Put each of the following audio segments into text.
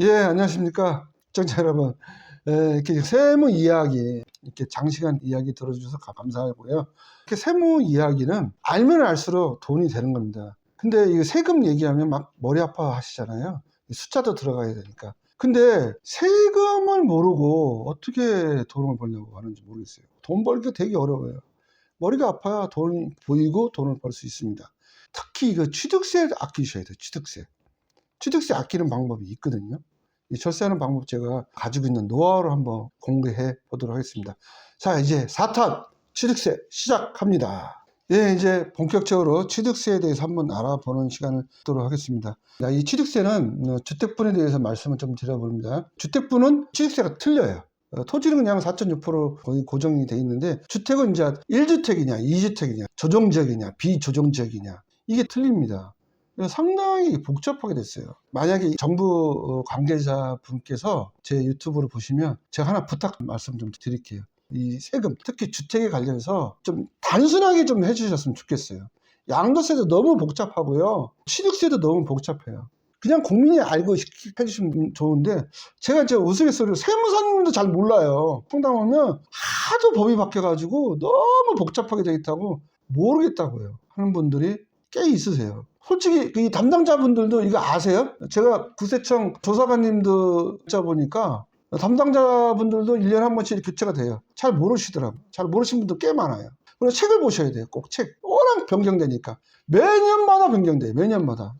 예, 안녕하십니까. 시청자 여러분. 이렇게 세무 이야기, 이렇게 장시간 이야기 들어주셔서 감사하고요. 이렇게 세무 이야기는 알면 알수록 돈이 되는 겁니다. 근데 이 세금 얘기하면 막 머리 아파 하시잖아요. 숫자도 들어가야 되니까. 근데 세금을 모르고 어떻게 돈을 벌려고 하는지 모르겠어요. 돈 벌기 되게 어려워요. 머리가 아파야 돈 보이고 돈을 벌 수 있습니다. 특히 이거 취득세 아끼셔야 돼요. 취득세. 취득세 아끼는 방법이 있거든요. 이 절세하는 방법 제가 가지고 있는 노하우를 한번 공개해 보도록 하겠습니다. 자, 이제 4탄 취득세 시작합니다. 예, 이제 본격적으로 취득세에 대해서 한번 알아보는 시간을 갖도록 하겠습니다. 이 취득세는 주택분에 대해서 말씀을 좀 드려봅니다. 주택분은 취득세가 틀려요. 토지는 그냥 4.6% 거의 고정이 돼 있는데, 주택은 이제 1주택이냐, 2주택이냐, 조정지역이냐, 비조정지역이냐, 이게 틀립니다. 상당히 복잡하게 됐어요. 만약에 정부 관계자분께서 제 유튜브를 보시면 제가 하나 부탁 말씀 좀 드릴게요. 이 세금, 특히 주택에 관련해서 좀 단순하게 좀 해주셨으면 좋겠어요. 양도세도 너무 복잡하고요. 취득세도 너무 복잡해요. 그냥 국민이 알고 해주시면 좋은데, 제가 이제 우스갯소리로 세무사님도 잘 몰라요. 상담하면 하도 법이 바뀌어가지고 너무 복잡하게 되어 있다고 모르겠다고요 하는 분들이 꽤 있으세요. 솔직히 이 담당자분들도 이거 아세요? 제가 구세청 조사관님도 여쭤보니까 담당자분들도 1년에 한 번씩 교체가 돼요. 잘 모르시더라고요. 잘 모르시는 분도 꽤 많아요. 그래서 책을 보셔야 돼요. 꼭 책. 워낙 변경되니까. 매년마다 변경돼요. 매년마다.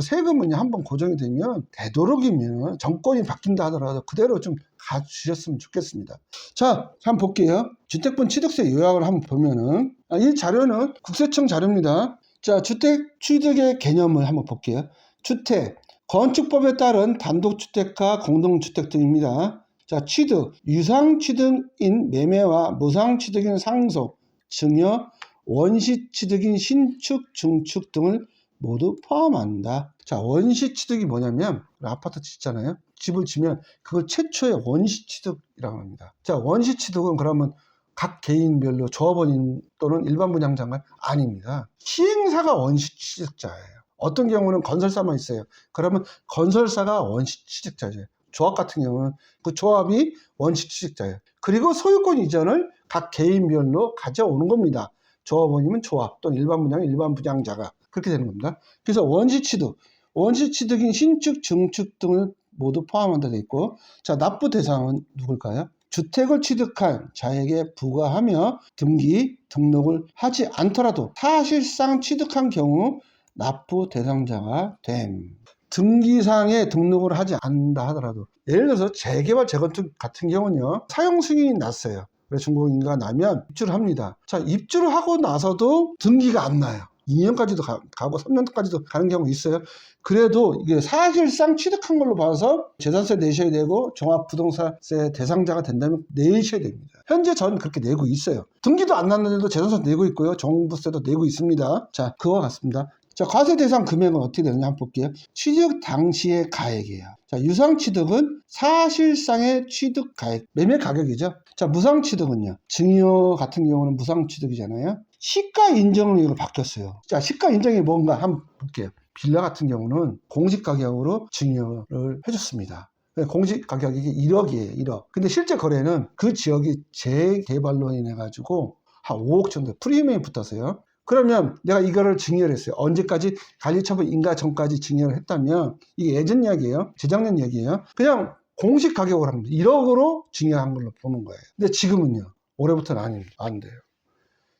세금은 한번 고정이 되면 되도록이면 정권이 바뀐다 하더라도 그대로 좀 가주셨으면 좋겠습니다. 자, 한번 볼게요. 주택분 취득세 요약을 한번 보면은, 이 자료는 국세청 자료입니다. 자, 주택 취득의 개념을 한번 볼게요. 주택, 건축법에 따른 단독주택과 공동주택 등입니다. 자, 취득, 유상취득인 매매와 무상취득인 상속, 증여, 원시취득인 신축, 증축 등을 모두 포함한다. 자, 원시취득이 뭐냐면, 아파트 짓잖아요. 집을 지면 그걸 최초의 원시취득이라고 합니다. 자, 원시취득은 그러면 각 개인별로 조합원 또는 일반 분양자가 아닙니다. 시행사가 원시취득자예요. 어떤 경우는 건설사만 있어요. 그러면 건설사가 원시취득자죠. 조합 같은 경우는 그 조합이 원시취득자예요. 그리고 소유권 이전을 각 개인별로 가져오는 겁니다. 조합원이면 조합 또는 일반 분양은 일반 분양자가 그렇게 되는 겁니다. 그래서 원시취득, 원시취득인 신축, 증축 등을 모두 포함한다 되어 있고, 자, 납부 대상은 누굴까요? 주택을 취득한 자에게 부과하며 등기, 등록을 하지 않더라도 사실상 취득한 경우 납부 대상자가 됨. 등기상에 등록을 하지 않는다 하더라도, 예를 들어서 재개발, 재건축 같은 경우는요, 사용 승인이 났어요. 그래서 중공인가 나면 입주를 합니다. 자, 입주를 하고 나서도 등기가 안 나요. 2년까지도 가고 3년까지도 가는 경우 있어요. 그래도 이게 사실상 취득한 걸로 봐서 재산세 내셔야 되고 종합부동산세 대상자가 된다면 내셔야 됩니다. 현재 저는 그렇게 내고 있어요. 등기도 안 났는데도 재산세 내고 있고요. 종부세도 내고 있습니다. 자, 그와 같습니다. 자, 과세 대상 금액은 어떻게 되느냐 한번 볼게요. 취득 당시의 가액이에요. 자, 유상취득은 사실상의 취득 가액, 매매 가격이죠. 자, 무상취득은요. 증여 같은 경우는 무상취득이잖아요. 시가 인정으로 이거 바뀌었어요. 자, 시가 인정이 뭔가 한번 볼게요. 빌라 같은 경우는 공시 가격으로 증여를 해줬습니다. 공시 가격이 1억이에요. 1억. 근데 실제 거래는 그 지역이 재개발로 인해 가지고 한 5억 정도 프리미엄이 붙었어요. 그러면 내가 이거를 증여를 했어요. 언제까지? 관리처분 인가 전까지 증여를 했다면, 이게 예전 이야기예요. 재작년 이야기예요. 그냥 공식 가격으로 합니다. 1억으로 증여한 걸로 보는 거예요. 근데 지금은요, 올해부터는 안 돼요.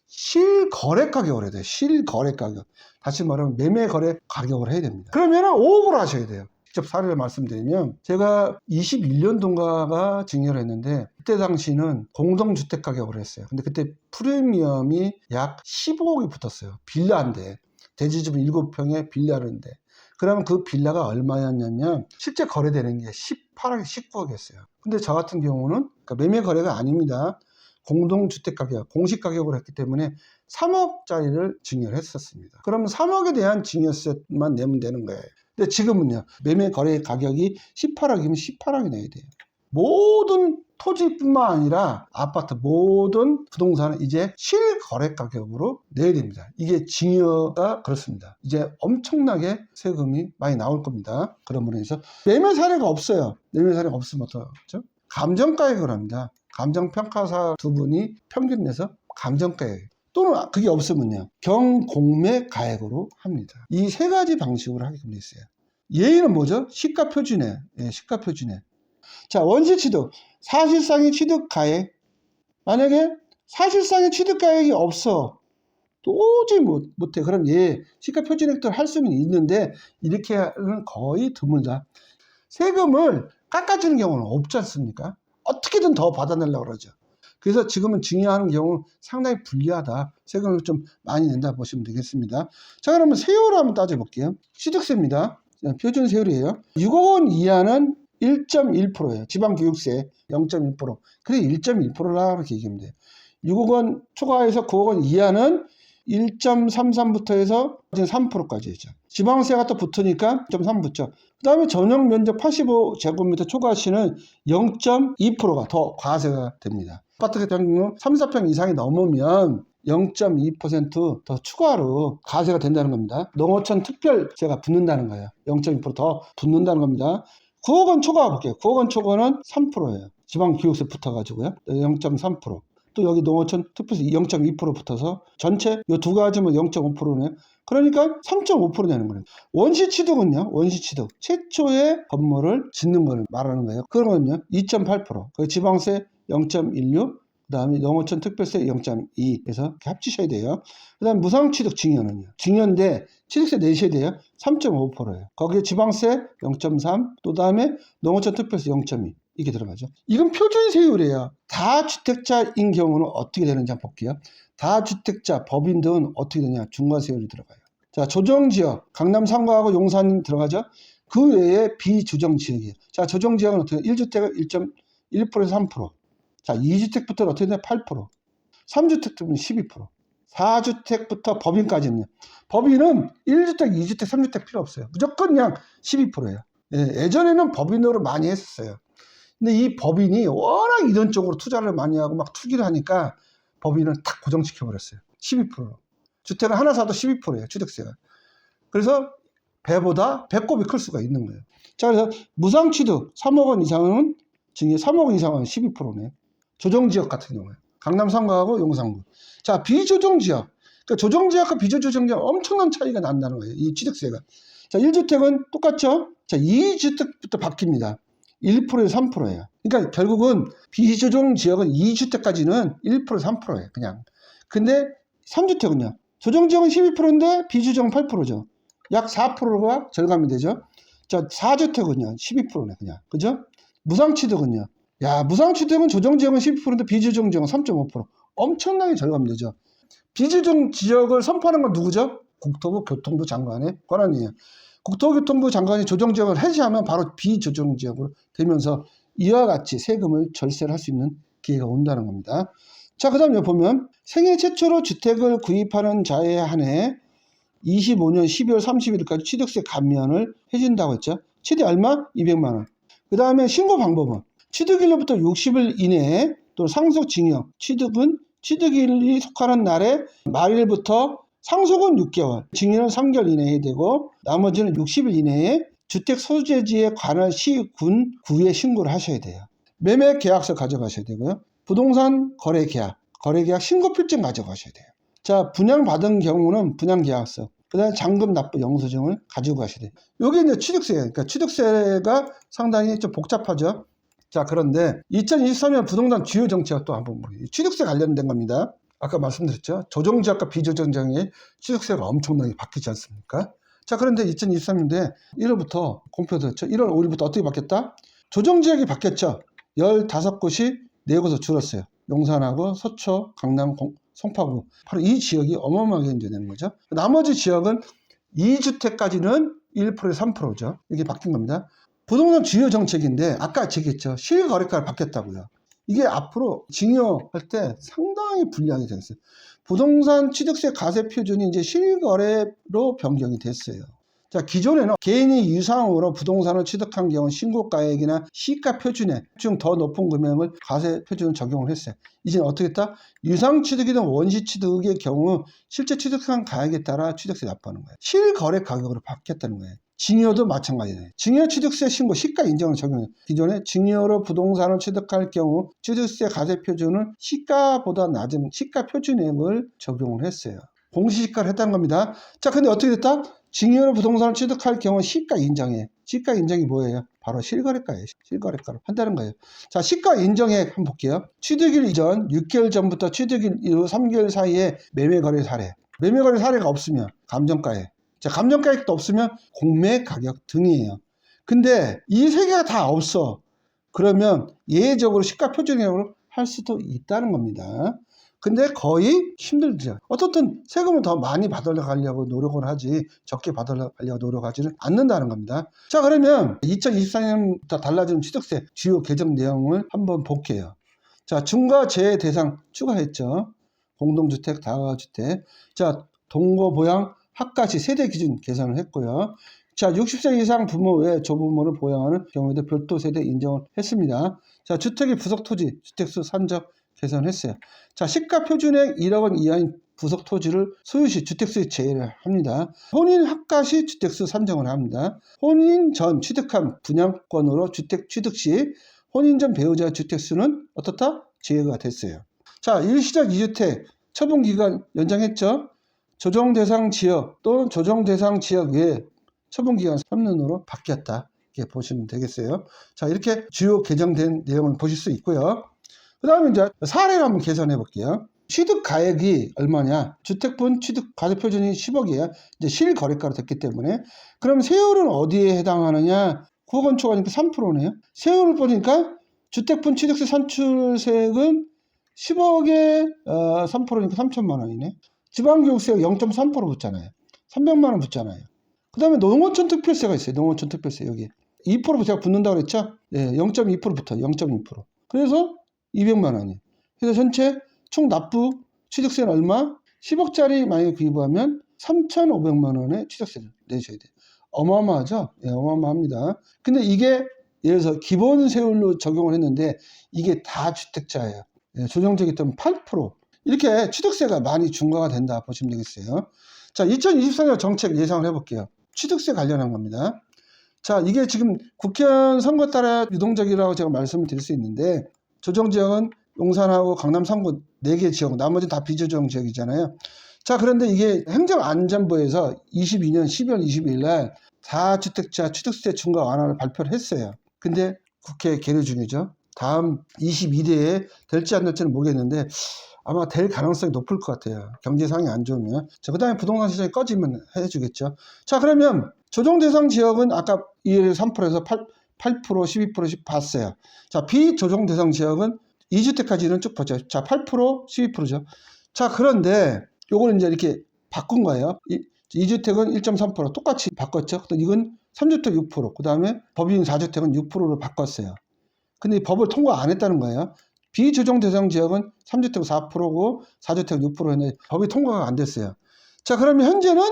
실거래 가격을 해야 돼요. 실거래 가격. 다시 말하면 매매 거래 가격을 해야 됩니다. 그러면 5억으로 하셔야 돼요. 직접 사례를 말씀드리면, 제가 21년도인가가 증여를 했는데, 그때 당시는 공동주택 가격으로 했어요. 근데 그때 프리미엄이 약 15억이 붙었어요. 빌라인데, 대지집은 7평에 빌라인데, 그러면 그 빌라가 얼마였냐면 실제 거래되는 게 18억, 19억이었어요. 근데 저 같은 경우는, 그러니까 매매 거래가 아닙니다. 공동주택 가격, 공시 가격으로 했기 때문에 3억짜리를 증여를 했었습니다. 그러면 3억에 대한 증여세만 내면 되는 거예요. 근데 지금은요, 매매 거래 가격이 18억이면 18억이 내야 돼요. 모든 토지뿐만 아니라 아파트 모든 부동산은 이제 실거래 가격으로 내야 됩니다. 이게 증여가 그렇습니다. 이제 엄청나게 세금이 많이 나올 겁니다. 그러므로 해서 매매 사례가 없어요. 매매 사례가 없으면 어떡하죠? 감정가액을 합니다. 감정평가사 두 분이 평균 내서 감정가액 또는 그게 없으면요 경공매 가액으로 합니다. 이 세 가지 방식으로 하게끔 돼 있어요. 예의는 뭐죠? 시가표준액. 예, 시가표준액. 자, 원시취득. 사실상의 취득가액. 만약에 사실상의 취득가액이 없어. 도저히 못해. 그럼 얘 시가표준액도 할 수는 있는데 이렇게 하는 거의 드물다. 세금을 깎아주는 경우는 없지 않습니까? 어떻게든 더 받아내려고 그러죠. 그래서 지금은 증여하는 경우는 상당히 불리하다. 세금을 좀 많이 낸다 보시면 되겠습니다. 자, 그러면 세율을 한번 따져볼게요. 취득세입니다. 표준 세율이에요. 6억 원 이하는 1.1%예요. 지방교육세 0.1%. 그래 1.1%라 그렇게 얘기하면 돼요. 6억 원 초과해서 9억 원 이하는 1.33부터 해서 3%까지 했죠. 지방세가 또 붙으니까 0.3 붙죠. 그 다음에 전용 면적 85제곱미터 초과 시는 0.2%가 더 과세가 됩니다. 아파트 경우 3, 4평 이상이 넘으면 0.2% 더 추가로 과세가 된다는 겁니다. 농어촌 특별세가 붙는다는 거예요. 0.2%더 붙는다는 겁니다. 9억 원 초과 볼게요. 9억 원 초과는 3%예요. 지방교육세 붙어가지고요. 0.3%. 또 여기 농어촌 특별세 0.2% 붙어서 전체 이 두 가지면 0.5%네요. 그러니까 3.5% 내는 거예요. 원시취득은요. 원시취득. 최초의 건물을 짓는 걸 말하는 거예요. 그러면요. 2.8%. 그 지방세 0.16. 그 다음에 농어촌 특별세 0.2에서 이렇게 합치셔야 돼요. 그 다음에 무상취득 증여는요. 증여인데 취득세 내셔야 돼요. 3.5%예요. 거기에 지방세 0.3, 또 다음에 농어촌 특별세 0.2 이게 들어가죠. 이건 표준세율이에요. 다주택자인 경우는 어떻게 되는지 한번 볼게요. 다주택자, 법인 등은 어떻게 되냐. 중과세율이 들어가요. 자, 조정지역, 강남 상가하고 용산 들어가죠. 그 외에 비조정지역이에요. 자, 조정지역은 어떻게 돼요? 1주택은 1.1%에서 3%. 자, 2주택부터는 어떻게 되냐? 8%. 3주택부터는 12%. 4주택부터 법인까지는요. 법인은 1주택, 2주택, 3주택 필요 없어요. 무조건 그냥 12%예요. 예전에는 법인으로 많이 했었어요. 근데 이 법인이 워낙 이런 쪽으로 투자를 많이 하고 막 투기를 하니까 법인을 탁 고정시켜버렸어요. 12%. 주택을 하나 사도 12%예요. 취득세가. 그래서 배보다 배꼽이 클 수가 있는 거예요. 자, 그래서 무상취득 3억 원 이상은 증여 3억 원 이상은 12%네요. 조정지역 같은 경우에 강남 상가하고 용산구. 자, 비조정지역. 그러니까 조정지역과 비조정지역 엄청난 차이가 난다는 거예요. 이 취득세가. 자, 1주택은 똑같죠? 자, 2주택부터 바뀝니다. 1%에서 3%예요. 그러니까 결국은 비조정지역은 2주택까지는 1%, 3%예요. 그냥. 근데 3주택은요. 조정지역은 12%인데 비조정은 8%죠. 약 4%가 절감이 되죠. 자, 4주택은요. 12%네 그냥. 그죠? 무상취득은요. 야, 무상취득은 조정지역은 12%인데 비조정지역은 3.5%. 엄청나게 절감되죠. 비조정지역을 선포하는 건 누구죠? 국토부 교통부 장관의 권한이에요. 국토교통부 장관이 조정지역을 해제하면 바로 비조정지역으로 되면서 이와 같이 세금을 절세를 할 수 있는 기회가 온다는 겁니다. 자, 그 다음 여기 보면 생애 최초로 주택을 구입하는 자에 한해 25년 12월 30일까지 취득세 감면을 해준다고 했죠. 최대 얼마? 200만 원. 그 다음에 신고 방법은 취득일로부터 60일 이내에 또는 상속징역, 취득은 취득일이 속하는 날에 말일부터 상속은 6개월, 증여는 3개월 이내에 해야 되고 나머지는 60일 이내에 주택 소재지에 관할 시, 군, 구에 신고를 하셔야 돼요. 매매 계약서 가져가셔야 되고요. 부동산 거래 계약 신고 필증 가져가셔야 돼요. 자, 분양받은 경우는 분양 계약서, 그 다음에 잔금 납부 영수증을 가지고 가셔야 돼요. 요게 이제 취득세예요. 그러니까 취득세가 상당히 좀 복잡하죠. 자, 그런데 2023년 부동산 주요 정책을 또 한번 보겠습니다. 취득세 관련된 겁니다. 아까 말씀드렸죠. 조정지역과 비조정지역의 취득세가 엄청나게 바뀌지 않습니까? 자, 그런데 2023년도에 1월부터 공표됐죠. 1월 5일부터 어떻게 바뀌었다? 조정지역이 바뀌었죠. 15곳이 4곳으로 줄었어요. 용산하고 서초, 강남, 송파구. 바로 이 지역이 어마어마하게 이제 되는 거죠. 나머지 지역은 2주택까지는 1%에서 3%죠. 이게 바뀐 겁니다. 부동산 주요 정책인데 아까 얘기했죠. 실거래가가 바뀌었다고요. 이게 앞으로 증여할 때 상당히 불리하게 됐어요. 부동산 취득세 과세 표준이 이제 실거래로 변경이 됐어요. 자, 기존에는 개인이 유상으로 부동산을 취득한 경우 신고가액이나 시가 표준액 중 더 높은 금액을 과세 표준을 적용을 했어요. 이제는 어떻게 했다? 유상 취득이든 원시 취득의 경우 실제 취득한 가액에 따라 취득세 납부하는 거예요. 실거래 가격으로 바뀌었다는 거예요. 증여도 마찬가지예요. 증여 취득세 신고 시가 인정을 적용해요. 기존에 증여로 부동산을 취득할 경우 취득세 과세 표준을 시가보다 낮은 시가 표준액을 적용을 했어요. 공시시가를 했다는 겁니다. 자, 근데 어떻게 됐다? 증여로 부동산을 취득할 경우 시가 인정해. 시가 인정이 뭐예요? 바로 실거래가예요. 실거래가로 한다는 거예요. 자, 시가 인정액 한번 볼게요. 취득일 이전 6개월 전부터 취득일 이후 3개월 사이에 매매거래 사례. 매매거래 사례가 없으면 감정가액. 자, 감정가액도 없으면 공매 가격 등이에요. 근데 이 세 개가 다 없어. 그러면 예외적으로 시가 표준액으로 할 수도 있다는 겁니다. 근데 거의 힘들죠. 어떻든 세금을 더 많이 받아가려고 노력을 하지 적게 받아가려고 노력하지는 않는다는 겁니다. 자, 그러면 2024년부터 달라지는 취득세 주요 개정 내용을 한번 볼게요. 자, 중과제외 대상 추가했죠. 공동주택, 다가주택. 자, 동거보양, 학가시 세대 기준 개선을 했고요. 자, 60세 이상 부모 외 조부모를 보양하는 경우에도 별도 세대 인정을 했습니다. 자, 주택의 부속토지, 주택수 산적 개선했어요. 자, 시가 표준액 1억 원 이하인 부속 토지를 소유시 주택수에 제외를 합니다. 혼인 합가시 주택수 산정을 합니다. 혼인 전 취득한 분양권으로 주택 취득 시 혼인 전 배우자의 주택수는 어떻다? 제외가 됐어요. 자, 일시적 2주택 처분기간 연장했죠. 조정 대상 지역 또는 조정 대상 지역 외에 처분기간 3년으로 바뀌었다. 이렇게 보시면 되겠어요. 자, 이렇게 주요 개정된 내용을 보실 수 있고요. 그 다음에 이제 사례를 한번 계산해 볼게요. 취득 가액이 얼마냐? 주택분 취득 과세 표준이 10억이에요. 이제 실거래가로 됐기 때문에. 그럼 세율은 어디에 해당하느냐? 9억 초과니까 3%네요. 세율을 보니까 주택분 취득세 산출세액은 10억에 3%니까 3천만 원이네. 지방교육세가 0.3% 붙잖아요. 300만 원 붙잖아요. 그 다음에 농어촌 특별세가 있어요. 농어촌 특별세 여기. 2% 제가 붙는다고 그랬죠? 네, 0.2% 붙어요. 0.2%. 그래서 200만 원이에요. 그래서 전체 총 납부 취득세는 얼마? 10억짜리 만약에 구입하면 3,500만 원의 취득세를 내셔야 돼요. 어마어마하죠? 예, 어마어마합니다. 근데 이게 예를 들어서 기본 세율로 적용을 했는데 이게 다 주택자예요. 예, 조정적이기 때문에 8%. 이렇게 취득세가 많이 중과가 된다 보시면 되겠어요. 자, 2024년 정책 예상을 해볼게요. 취득세 관련한 겁니다. 자, 이게 지금 국회의원 선거 따라 유동적이라고 제가 말씀을 드릴 수 있는데 조정지역은 용산하고 강남 3구 4개 지역, 나머지는 다 비조정 지역이잖아요. 자, 그런데 이게 행정안전부에서 22년 12월 22일 날 4주택자 취득세 중과 완화를 발표를 했어요. 근데 국회 계류 중이죠. 다음 22대에 될지 안 될지는 모르겠는데 아마 될 가능성이 높을 것 같아요. 경제 상황이 안 좋으면. 자, 그 다음에 부동산 시장이 꺼지면 해주겠죠. 자, 그러면 조정 대상 지역은 아까 3%에서 8%, 12%씩 봤어요. 자, 비조정 대상 지역은 2주택까지는 쭉 보죠. 자, 8%, 12%죠. 자, 그런데 요거는 이제 이렇게 바꾼 거예요. 2주택은 1.3% 똑같이 바꿨죠. 이건 3주택 6%, 그 다음에 법인 4주택은 6%로 바꿨어요. 근데 이 법을 통과 안 했다는 거예요. 비조정 대상 지역은 3주택 4%고 4주택 6% 했는데 법이 통과가 안 됐어요. 자, 그러면 현재는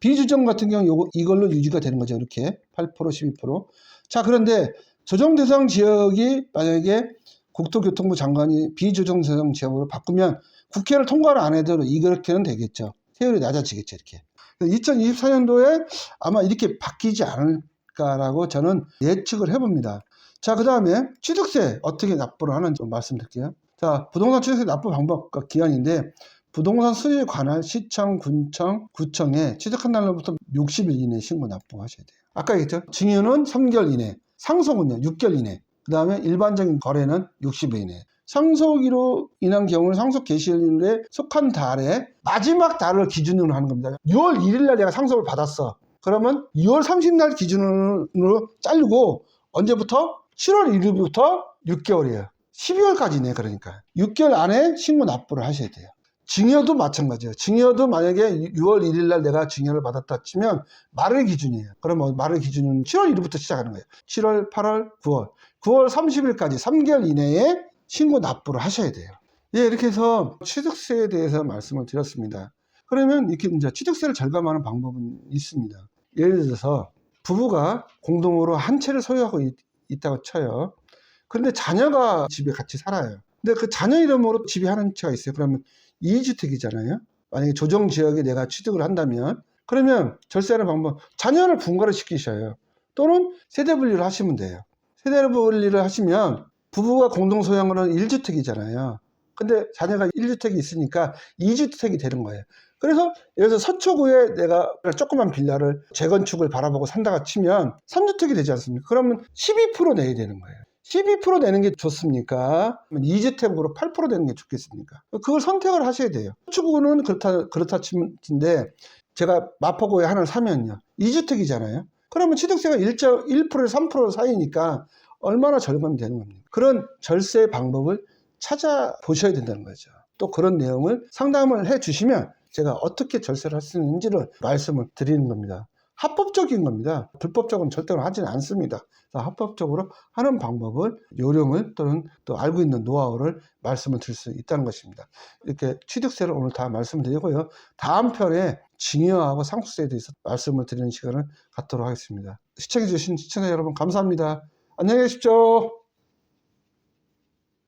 비조정 같은 경우 이걸로 유지가 되는 거죠. 이렇게 8%, 12%. 자, 그런데 조정 대상 지역이 만약에 국토교통부 장관이 비조정 대상 지역으로 바꾸면 국회를 통과를 안 해도 이렇게는 되겠죠. 세율이 낮아지겠죠. 이렇게. 2024년도에 아마 이렇게 바뀌지 않을까라고 저는 예측을 해봅니다. 자, 그 다음에 취득세 어떻게 납부를 하는지 좀 말씀드릴게요. 자, 부동산 취득세 납부 방법과 기한인데 부동산 수지 관할 시청, 군청, 구청에 취득한 날로부터 60일 이내 신고 납부하셔야 돼요. 아까 얘기했죠? 증여는 3개월 이내, 상속은요 6개월 이내, 그 다음에 일반적인 거래는 60일 이내. 상속으로 인한 경우는 상속 개시일에 속한 달에 마지막 달을 기준으로 하는 겁니다. 6월 1일 날 내가 상속을 받았어. 그러면 2월 30일 기준으로 자르고 언제부터? 7월 1일부터 6개월이에요. 12월까지네. 그러니까 6개월 안에 신고 납부를 하셔야 돼요. 증여도 마찬가지예요. 증여도 만약에 6월 1일 날 내가 증여를 받았다 치면 말의 기준이에요. 그러면 말의 기준은 7월 1일부터 시작하는 거예요. 7월, 8월, 9월. 9월 30일까지 3개월 이내에 신고 납부를 하셔야 돼요. 예, 이렇게 해서 취득세에 대해서 말씀을 드렸습니다. 그러면 이렇게 이제 취득세를 절감하는 방법은 있습니다. 예를 들어서 부부가 공동으로 한 채를 소유하고 있다고 쳐요. 그런데 자녀가 집에 같이 살아요. 근데 그 자녀 이름으로 집이 한 채가 있어요. 그러면 2주택이잖아요. 만약에 조정지역에 내가 취득을 한다면, 그러면 절세하는 방법, 자녀를 분가를 시키셔요. 또는 세대 분리를 하시면 돼요. 세대 분리를 하시면 부부가 공동 소유하는 1주택이잖아요. 근데 자녀가 1주택이 있으니까 2주택이 되는 거예요. 그래서 여기서 서초구에 내가 조그만 빌라를 재건축을 바라보고 산다가 치면 3주택이 되지 않습니까? 그러면 12% 내야 되는 거예요. 12% 내는 게 좋습니까? 2주택으로 8% 내는 게 좋겠습니까? 그걸 선택을 하셔야 돼요. 서초구는 그렇다 치는데, 제가 마포구에 하나를 사면요, 2주택이잖아요. 그러면 취득세가 1%에서 3% 사이니까 얼마나 절감이 되는 겁니까? 그런 절세 방법을 찾아보셔야 된다는 거죠. 또 그런 내용을 상담을 해 주시면 제가 어떻게 절세를 할 수 있는지를 말씀을 드리는 겁니다. 합법적인 겁니다. 불법적으로 절대로 하지는 않습니다. 합법적으로 하는 방법을, 요령을, 또는 또 알고 있는 노하우를 말씀을 드릴 수 있다는 것입니다. 이렇게 취득세를 오늘 다 말씀드리고요. 다음 편에 증여하고 상속세에 대해서 말씀을 드리는 시간을 갖도록 하겠습니다. 시청해주신 시청자 여러분 감사합니다. 안녕히 계십시오.